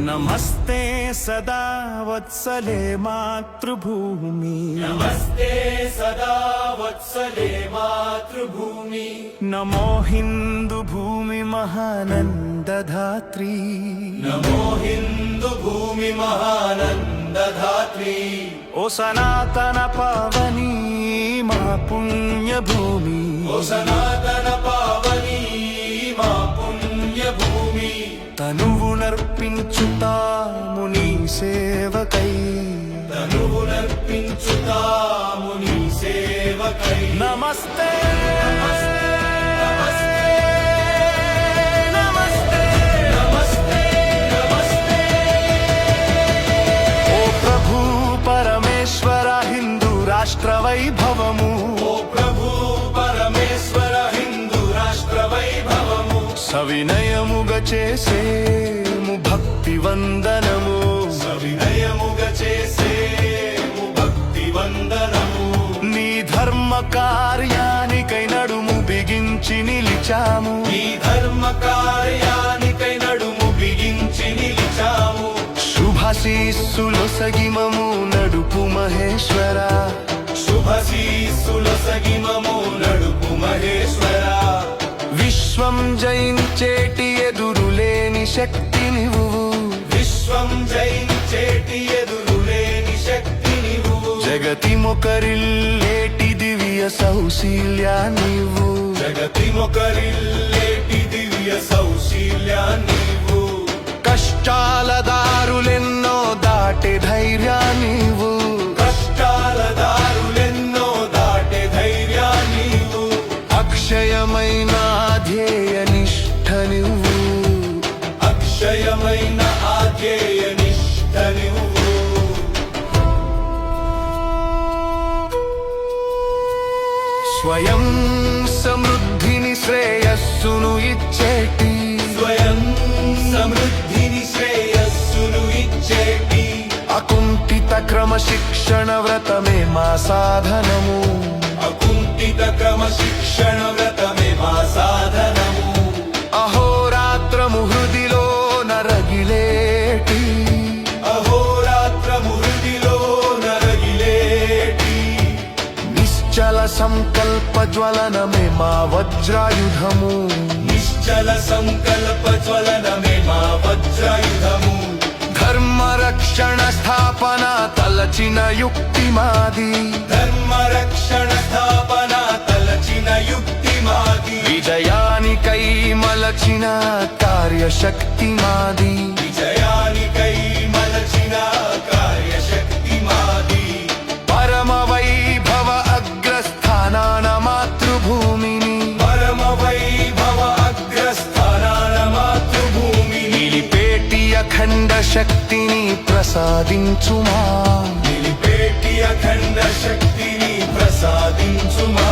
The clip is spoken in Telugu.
नमस्ते सदा वत्सले मातृभूमि, नमस्ते सदा वत्सले मातृभूमि। नमो हिंदू भूमि महानंदधात्री, नमो हिंदू भूमि महानंदधात्री। ओ सनातन पावनी मा पुण्य भूमि, ओ सनातन पावनी मा पुण्य भूमि। तनुवुनर्पिंचुता मुनि सेवकै, तनुवुनर्पिंचुता मुनि सेवकै। नमस्ते नमस्ते नमस्ते नमस्ते नमस्ते। ओ प्रभु परमेश्वर हिंदू राष्ट्र वैभवमु, ओ प्रभु परमेश्वर हिंदू राष्ट्र वैभवमु। సవినయముగ చేసేము భక్తి వందనము, సవినయముగ చేసేము భక్తి వందనము। నీ ధర్మ కార్యానికై నడుము బిగించి నిలిచాము, నీ ధర్మ కార్యానికై నడుము బిగించి నిలిచాము। శుభాశీస్సులొసగి మము నడుపు మహేశ్వర, శుభశీస్సులొసగి మము నడుపు మహేశ్వర। విశ్వం జయించేటి ఎదురులేని శక్తి నీవు, విశ్వం జయించేటి ఎదురులేని శక్తి నీవు। జగతి మొకరిల్లేటి దివ్య సౌశీల్యా నీవు, జగతి మొకరిల్లేటి దివ్య సౌశీల్యా నీవు। కష్టాల దారులెన్నో దాటే ధైర్యా నీవు, కష్టాల దారులెన్నో దాటే ధైర్యా నీవు। అక్షయమైన ధ్యేయ నిష్ఠ నువ్వు, అక్షయమైన ఆధ్యేయ నిష్ఠ నువ్వు। స్వయం సమృద్ధిని శ్రేయస్సును ఇచ్చేటి, స్వయం సమృద్ధిని శ్రేయస్సును ఇచ్చేటి అకుంఠిత క్రమశిక్షణ వ్రతమే మా సాధనము, అకుంఠిత క్రమశిక్షణ వ్రతమే మా సాధనము। అహోరాత్రము హృదిలో నరగిలేటి, అహోరాత్రము హృదిలో నరగిలేటి నిశ్చల సంకల్ప జ్వలనమే మా వజ్రాయుధము, నిశ్చల సంకల్ప జ్వలనమే మా వజ్రాయుధము। ధర్మ రక్షణ స్థాపన తలచిన యుక్తి మాది, ధర్మ రక్షణ స్థాపన తలచిన యుక్తి మాది। విజయానికై మలచిన కార్యశక్తి మాది, విజయానికై మలచిన కార్యశక్తి మాది। పరమ వైభవ అగ్రస్థానాన మాతృభూమిని, పరమ వైభవ అగ్రస్థానాన మాతృభూమిని నిలిపేటి అఖండ శక్తిని ప్రసాదించుమా, నిలిపేటి అఖండ శక్తిని ప్రసాదించుమా।